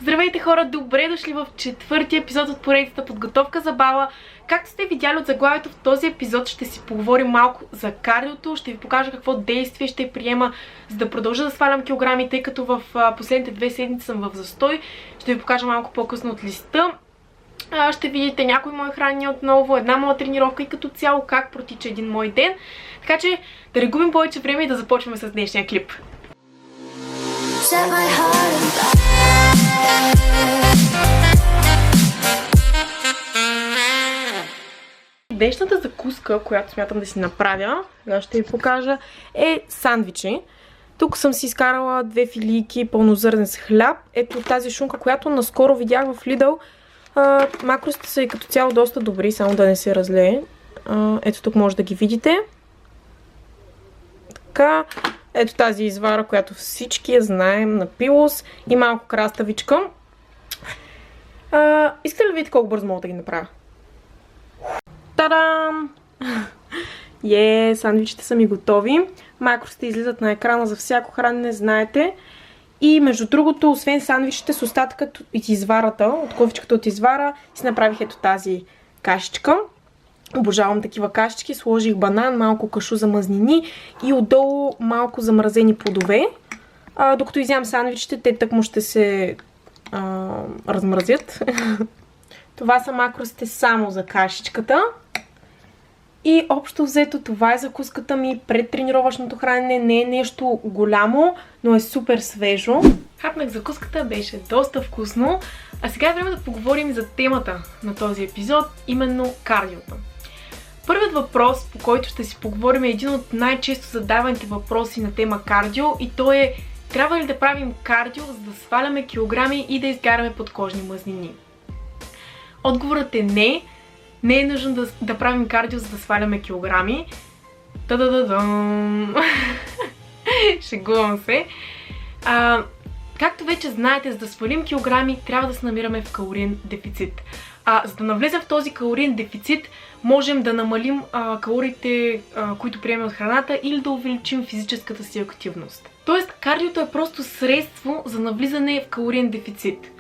Здравейте хора, добре дошли в четвърти епизод от поредицата Подготовка за бала. Както сте видяли от заглавието, в този епизод ще си поговорим малко за кардиото, ще ви покажа какво действие ще приема, за да продължа да свалям килограми, тъй като в последните 2 седмици съм в застой. Ще ви покажа малко по-късно от листа. Ще видите някои мои хранения отново, една моя тренировка и като цяло как протича един мой ден. Така че да не губим повече време и да започваме с днешния клип. Днешната закуска, която смятам да си направя, ще ви покажа, е сандвичи. Тук съм си изкарала 2 филийки пълнозърнен с хляб. Ето тази шунка, която наскоро видях в Lidl. Макросите са и като цяло доста добри, само да не се разлее. Ето тук може да ги видите. Така, ето тази извара, която всички я знаем, на пилос и малко краставичка. Искате ли да видите колко бързо мога да ги направя? Та-дам! Сандвичите са ми готови. Макросите излизат на екрана за всяко хранене, знаете. И между другото, освен сандвичите с остатъкът от изварата, от кофичката от извара, си направих ето тази кашичка. Обожавам такива кашички. Сложих банан, малко кашу за мазнини и отдолу малко замразени плодове. Докато изям сандвичите, те тъкмо ще се размразят. Това са макросите само за кашичката. И общо взето това е закуската ми пред тренировъчното хранене. Не е нещо голямо, но е супер свежо. Хапнах закуската, беше доста вкусно. А сега е време да поговорим за темата на този епизод, именно кардиото. Първият въпрос, по който ще си поговорим, е един от най-често задаваните въпроси на тема кардио и то е: трябва ли да правим кардио, за да сваляме килограми и да изгаряме подкожни мазнини? Отговорът е не. Не е нужно да правим кардио, за да сваляме килограми. Та-да-да-дам! Шегувам се. Както вече знаете, за да свалим килограми, трябва да се намираме в калориен дефицит. За да навлезем в този калориен дефицит, можем да намалим калориите, които приемем от храната, или да увеличим физическата си активност. Тоест, кардиото е просто средство за навлизане в калориен дефицит.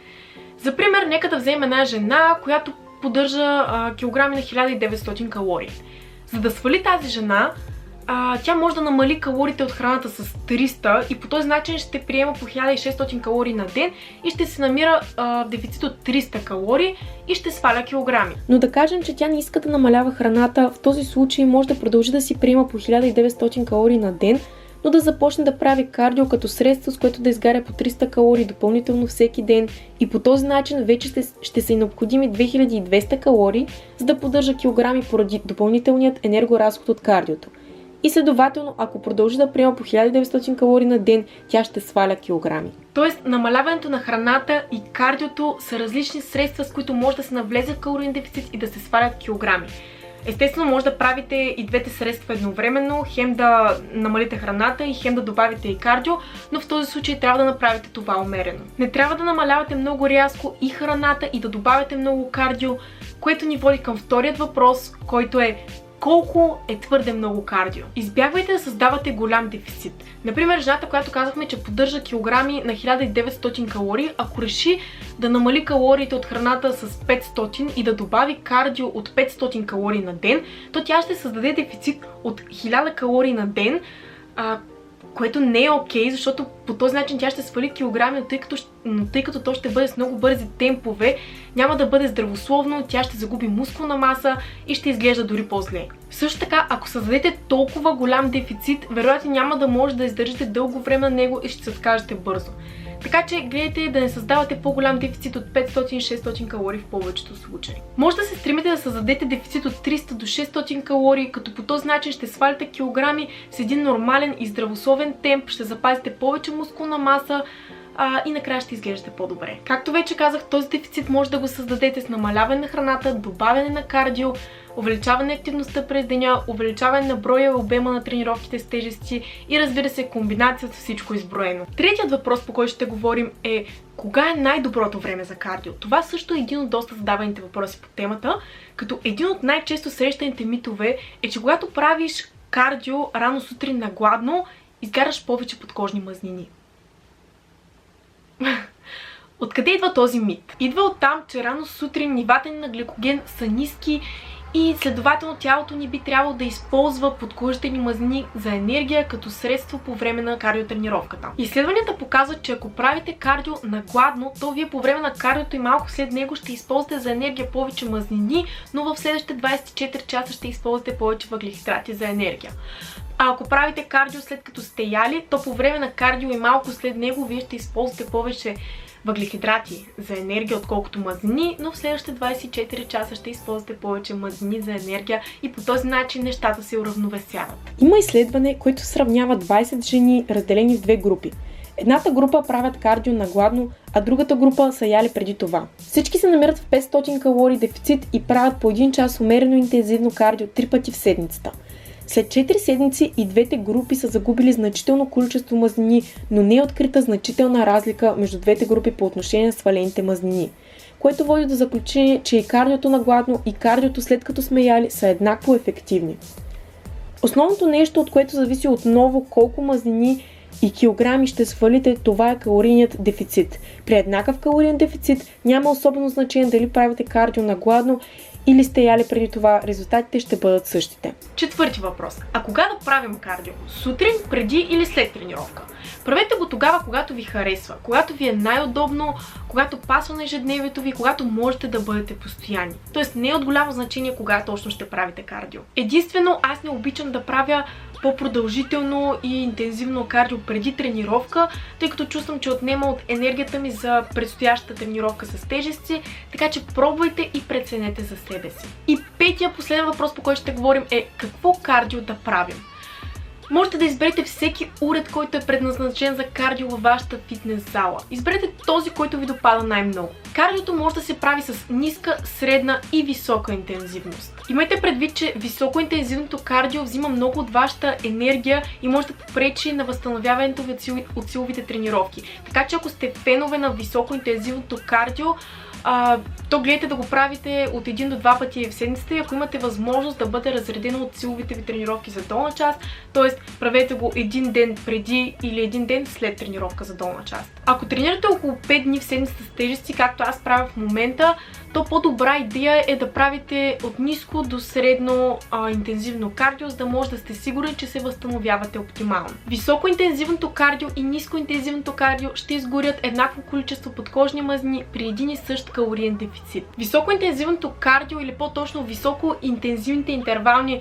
За пример, нека да вземем една жена, която поддържа килограми на 1900 калории. За да свали тази жена, тя може да намали калориите от храната с 300 и по този начин ще приема по 1600 калории на ден и ще се намира в дефицит от 300 калории и ще сваля килограми. Но да кажем, че тя не иска да намалява храната, в този случай може да продължи да си приема по 1900 калории на ден, но да започне да прави кардио като средство, с което да изгаря по 300 калории допълнително всеки ден и по този начин вече ще са и необходими 2200 калории, за да поддържа килограми поради допълнителният енергоразход от кардиото. И следователно, ако продължи да приема по 1900 калории на ден, тя ще сваля килограми. Тоест, намаляването на храната и кардиото са различни средства, с които може да се навлезе в калориен дефицит и да се свалят килограми. Естествено, може да правите и двете средства едновременно, хем да намалите храната и хем да добавите и кардио, но в този случай трябва да направите това умерено. Не трябва да намалявате много рязко и храната и да добавяте много кардио, което ни води към вторият въпрос, който е: колко е твърде много кардио? Избягвайте да създавате голям дефицит. Например, жената, която казахме, че поддържа килограми на 1900 калории, ако реши да намали калориите от храната с 500 и да добави кардио от 500 калории на ден, то тя ще създаде дефицит от 1000 калории на ден, което не е окей, защото по този начин тя ще свали килограми, но тъй като то ще бъде с много бързи темпове, няма да бъде здравословно, тя ще загуби мускулна маса и ще изглежда дори по-зле. Също така, ако създадете толкова голям дефицит, вероятно няма да може да издържите дълго време на него и ще се откажете бързо. Така че гледайте да не създавате по-голям дефицит от 500-600 калории в повечето случаи. Може да се стремите да създадете дефицит от 300 до 600 калории, като по този начин ще свалите килограми с един нормален и здравословен темп, ще запазите повече мускулна маса и накрая ще изглеждате по-добре. Както вече казах, този дефицит може да го създадете с намаляване на храната, добавяне на кардио, увеличаване на активността през деня, увеличаване на броя и обема на тренировките с тежести и, разбира се, комбинацията с всичко изброено. Третият въпрос, по който ще говорим, е: кога е най-доброто време за кардио? Това също е един от доста задаваните въпроси по темата, като един от най-често срещаните митове е, че когато правиш кардио рано сутрин на гладно, изгаряш повече подкожни мазнини. Откъде идва този мит? Идва от там, че рано сутрин нивата ни на гликоген са ниски и следователно тялото ни би трябвало да използва подкожните ни мазнини за енергия като средство по време на кардиотренировката. Изследванията показват, че ако правите кардио на гладно, то вие по време на кардиото и малко след него ще използвате за енергия повече мазнини, но в следващите 24 часа ще използвате повече въглехидрати за енергия. А ако правите кардио след като сте яли, то по време на кардио и малко след него вие ще използвате повече въглехидрати за енергия, отколкото мазнини, но в следващите 24 часа ще използвате повече мазнини за енергия и по този начин нещата се уравновесяват. Има изследване, което сравнява 20 жени, разделени в две групи. Едната група правят кардио на гладно, а другата група са яли преди това. Всички се намират в 500 калории дефицит и правят по 1 час умерено интензивно кардио 3 пъти в седмицата. След 4 седмици и двете групи са загубили значително количество мазнини, но не е открита значителна разлика между двете групи по отношение на свалените мазнини, което води до заключение, че и кардиото на гладно и кардиото след като сме яли са еднакво ефективни. Основното нещо, от което зависи отново колко мазнини и килограми ще свалите, това е калорийният дефицит. При еднакъв калориен дефицит няма особено значение дали правите кардио на гладно или сте яли преди това, резултатите ще бъдат същите. Четвърти въпрос. А кога да правим кардио? Сутрин, преди или след тренировка? Правете го тогава, когато ви харесва, когато ви е най-удобно, когато пасва на ежедневието ви, когато можете да бъдете постоянни. Тоест не е от голямо значение кога точно ще правите кардио. Единствено, аз не обичам да правя по-продължително и интензивно кардио преди тренировка, тъй като чувствам, че отнема от енергията ми за предстоящата тренировка с тежести, така че пробвайте и преценете за себе си. И петия последен въпрос, по който ще говорим, е какво кардио да правим. Можете да изберете всеки уред, който е предназначен за кардио във вашата фитнес зала. Изберете този, който ви допада най-много. Кардиото може да се прави с ниска, средна и висока интензивност. Имайте предвид, че високоинтензивното кардио взима много от вашата енергия и може да попречи на възстановяването ви от силовите тренировки. Така че ако сте фенове на високоинтензивното кардио, то гледайте да го правите от 1 до 2 пъти в седмицата и ако имате възможност да бъде разредено от силовите ви тренировки за долна част, т.е. правете го един ден преди или един ден след тренировка за долна част. Ако тренирате около 5 дни в седмицата с тежести, както аз правя в момента, то по-добра идея е да правите от ниско до средно интензивно кардио, за да може да сте сигурни, че се възстановявате оптимално. Високоинтензивното кардио и нискоинтензивното кардио ще изгорят еднакво количество подкожни мазнини при един и същ калориен дефицит. Високоинтензивното кардио или по-точно високоинтензивните интервални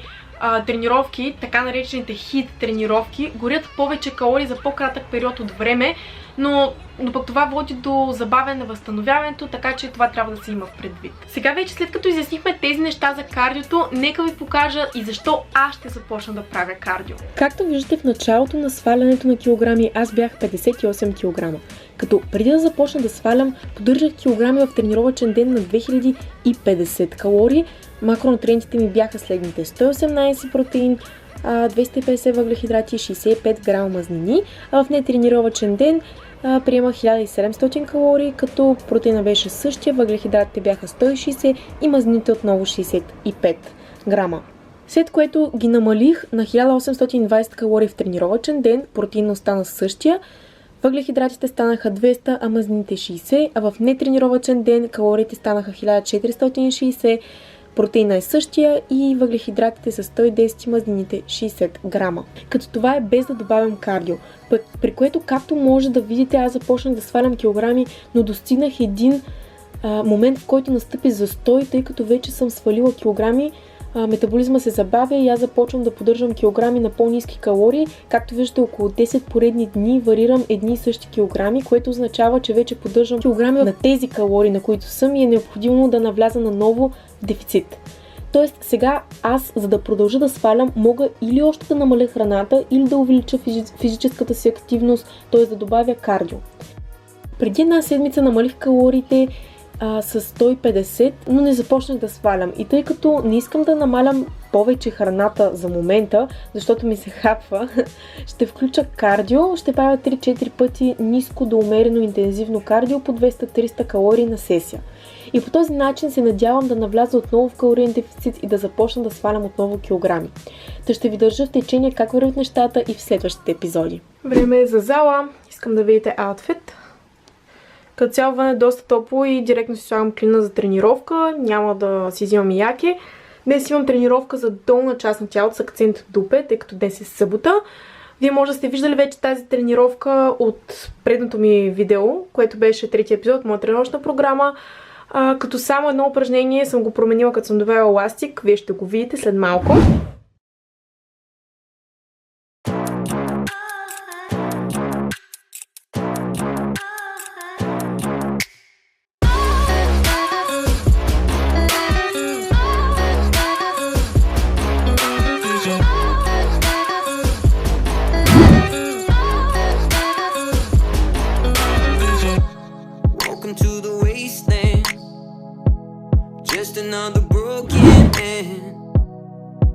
тренировки, така наречените хит тренировки, горят повече калории за по-кратък период от време, но пък това води до забавяне на възстановяването, така че това трябва да се има в предвид. Сега вече след като изяснихме тези неща за кардиото, нека ви покажа и защо аз ще започна да правя кардио. Както виждате, в началото на свалянето на килограми аз бях 58 кг. Като преди да започна да свалям, поддържах килограми в тренировъчен ден на 2050 калории. Макронутриентите ми бяха следните: 118 протеин, 250 въглехидрати и 65 грама мазнини, а в нетренировъчен ден приемах 1700 калории, като протеина беше същия, въглехидратите бяха 160 и мазнините отново 65 грама. След което ги намалих на 1820 калории в тренировъчен ден, протеин остана същия, въглехидратите станаха 200, а мазнините 60, а в нетренировъчен ден калориите станаха 1460, протеина е същия и въглехидратите са 110, мазнините 60 грама. Като това е без да добавям кардио, при което, както може да видите, аз започнах да свалям килограми, но достигнах един момент, в който настъпи застой, тъй като вече съм свалила килограми, метаболизма се забавя и аз започвам да поддържам килограми на по-ниски калории. Както виждате, около 10 поредни дни варирам едни и същи килограми, което означава, че вече поддържам килограми на тези калории, на които съм, и е необходимо да навляза на ново дефицит. Тоест сега аз, за да продължа да свалям, мога или още да намаля храната, или да увелича физическата си активност, т.е. да добавя кардио. Преди една седмица намалих калориите с 150, но не започнах да свалям. И тъй като не искам да намалям повече храната за момента, защото ми се хапва, ще включа кардио, ще правя 3-4 пъти ниско до умерено интензивно кардио по 200-300 калории на сесия. И по този начин се надявам да навляза отново в калориен дефицит и да започна да свалям отново килограми. Та ще ви държа в течение как вървят нещата и в следващите епизоди. Време е за зала. Искам да видите аутфит. Като цяло вън е доста топло и директно си слагам клина за тренировка. Няма да си взимам яке. Днес имам тренировка за долна част на тялото с акцент дупе, тъй като днес е събота. Вие може да сте виждали вече тази тренировка от предното ми видео, което беше третия епизод от моя тренировъчна програма. Като само едно упражнение съм го променила, като съм довела еластик. Вие ще го видите след малко. Another broken end,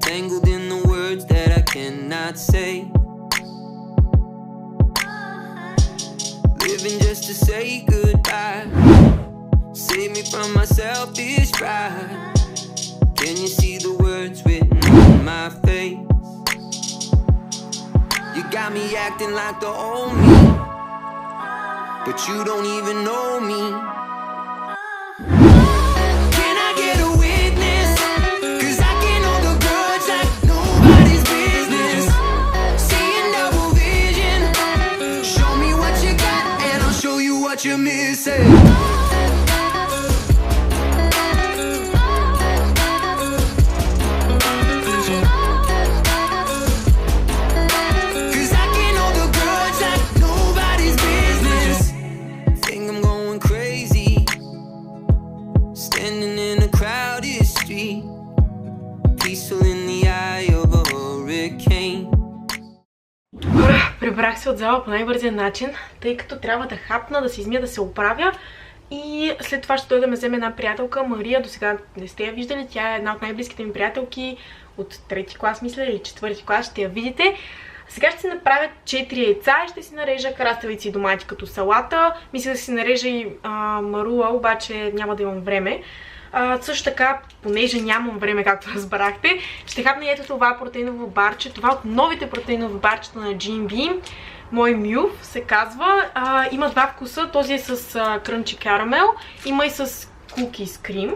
tangled in the words that I cannot say, living just to say goodbye, save me from my selfish pride. Can you see the words written on my face? You got me acting like the old me, but you don't even know me. What you're missing. Cause I can hold the grudge like nobody's business. Think I'm going crazy, standing in a crowded street, peaceful in the eye of a hurricane. Прибрах се от зала по най-бързия начин, тъй като трябва да хапна, да се измия, да се оправя и след това ще дойда да ме вземе една приятелка, Мария. До сега не сте я виждали, тя е една от най-близките ми приятелки от 3-ти клас, мисля, или 4-ти клас, ще я видите. Сега ще си направя 4 яйца и ще си нарежа краставици и домати като салата. Мисля да си нарежа и марула, обаче няма да имам време. Също така, понеже нямам време, както разбрахте, ще хапна ето това протеиново барче. Това от новите протеинови барчета на GNB. Мой Мюв се казва. Има два вкуса. Този е с крънчи карамел. Има и с кукис крим.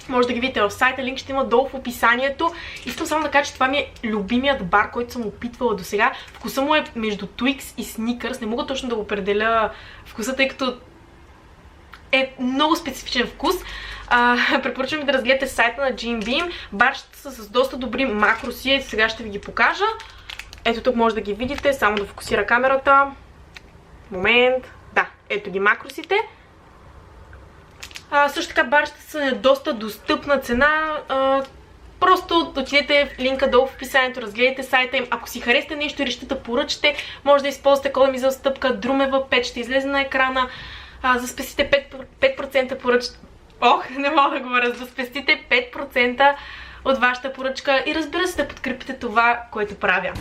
Може да ги видите в сайта. Линк ще има долу в описанието. Искам само да кажа, че това ми е любимият бар, който съм опитвала до сега. Вкуса му е между Twix и Snickers. Не мога точно да го определя вкуса, тъй като е много специфичен вкус. Препоръчвам ви да разгледате сайта на GNB. Барчета са с доста добри макроси. Сега ще ви ги покажа. Ето тук може да ги видите. Само да фокусира камерата. Момент. Да, ето ги макросите. Също така барчета са на доста достъпна цена. Просто отидете в линка долу в описанието, разгледайте сайта им. Ако си харесате нещо и решите да поръчате, може да използвате кода ми за отстъпка Друмева5, ще излезе на екрана. За да спестите 5% поръчка. Ох, не мога да говоря. За да спестите 5% от вашата поръчка и разбира се да подкрепите това, което правя.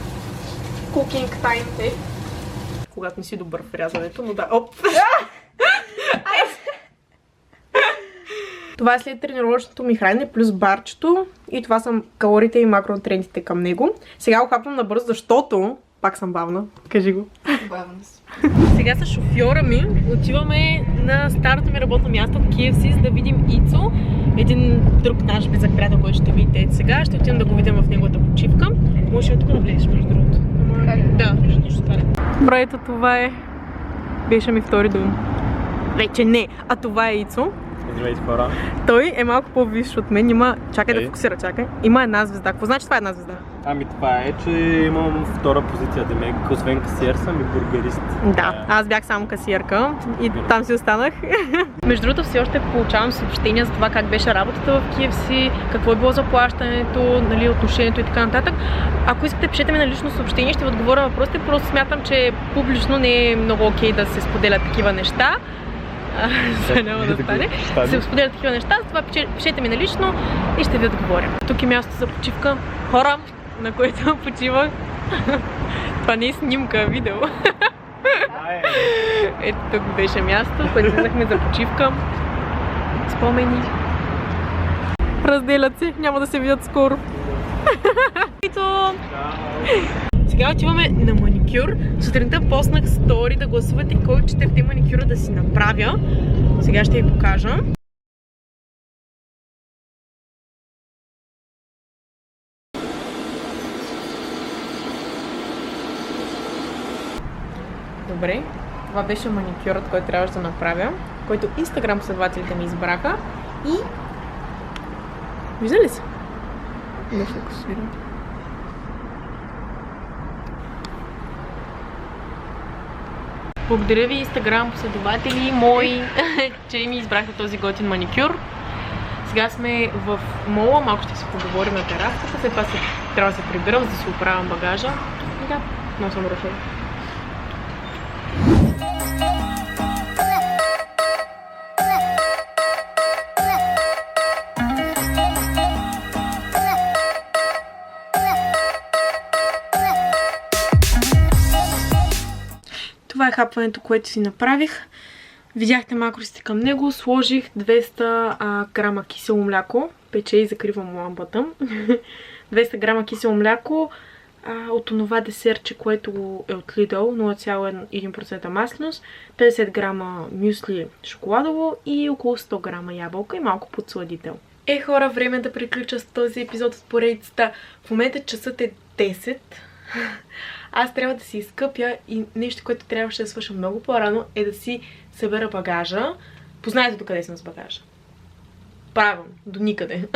Cooking time. Когато не си добър в рязането, но да. Оп! Това е след тренировъчното ми хранене плюс барчето и това са калориите и макронутриентите към него. Сега го хапвам набързо, защото пак съм бавна. Кажи го. Бавна си. Сега с шофьора ми отиваме на старото ми работно място в KFC, за да видим Ицо. Един друг наш близък приятел, който ще видите сега. Ще отидем да го видим в неговата почивка. Може и тук да влезеш, между другото. Да, нищо това. Добре, ето това е. Беше ми втори дом. Вече не, а това е Ицо. Здравейте, хора. Той е малко по-висш от мен. Има... Чакай да фокусира, чакай. Има една звезда. Какво значи това е една звезда? Ами това е, че имам втора позиция, демек, освен касиер съм и бургерист. Да, аз бях само касиерка и там си останах. Между другото, все още получавам съобщения за това как беше работата в KFC, какво е било заплащането, нали, отношението и така нататък. Ако искате, пишете ми на лично съобщение, ще ви отговоря на въпросите. Просто смятам, че публично не е много окей да се споделят такива неща. За няма да стане. Се споделят такива неща, затова пишете ми налично и ще ви отговоря. Тук е място за почивка. Хора, на което почивах. Това не е снимка, а видео. Ето тук беше място, което излизахме за почивка. Спомени. Разделят се, няма да се видят скоро. Сега отиваме на маникюр. маникюр. Сутринта поснах стори да гласувате кой 4 маникюра да си направя. Сега ще ви покажа. Добре, това беше маникюрът, който трябваше да направя, който Instagram последователите ми избраха и... Вижда ли се? Не фокусирам. Благодаря ви, Instagram последователи мои, че ми избрахте този готин маникюр. Сега сме в мола, малко ще се поговорим на терасата, след това трябва да се прибирам, за да си оправям багажа. И да, много съм решила. Това е хапването, което си направих. Видяхте макросите към него. Сложих 200 грама кисело мляко. Пече и закривам лампата. 200 грама кисело мляко от онова десерче, което е от Lidl, 0,1% масленост, 50 грама мюсли шоколадово и около 100 грама ябълка и малко подсладител. Хора, време да приключа с този епизод от поредицата. В момента часът е 10. Аз трябва да си изкъпя и нещо, което трябваше да свърша много по-рано, е да си събера багажа. Познайте докъде съм с багажа. Правилно, до никъде.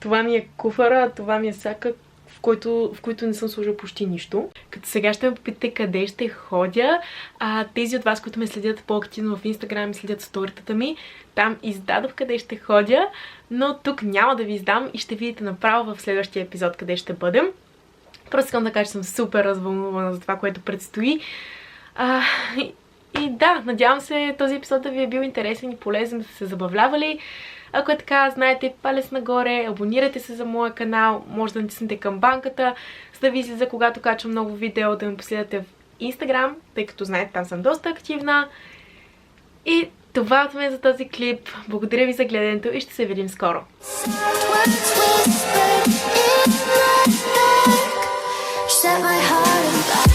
Това ми е куфара, това ми е сака, в който не съм сложила почти нищо. Като сега ще ме попитате къде ще ходя. Тези от вас, които ме следят по-активно в Instagram и следят сторитата ми, там издадох къде ще ходя, но тук няма да ви издам и ще видите направо в следващия епизод къде ще бъдем. Просто искам да кажа, че съм супер развълнувана за това, което предстои. И да, надявам се този епизод да ви е бил интересен и полезен, да сте се забавлявали. Ако е така, знаете, палец нагоре, абонирайте се за моя канал, може да натиснете камбанката, за да ви излиза, когато качвам много видео, да ме последвате в Instagram, тъй като знаете, там съм доста активна. И това от мен за този клип. Благодаря ви за гледането и ще се видим скоро. Set my heart on fire.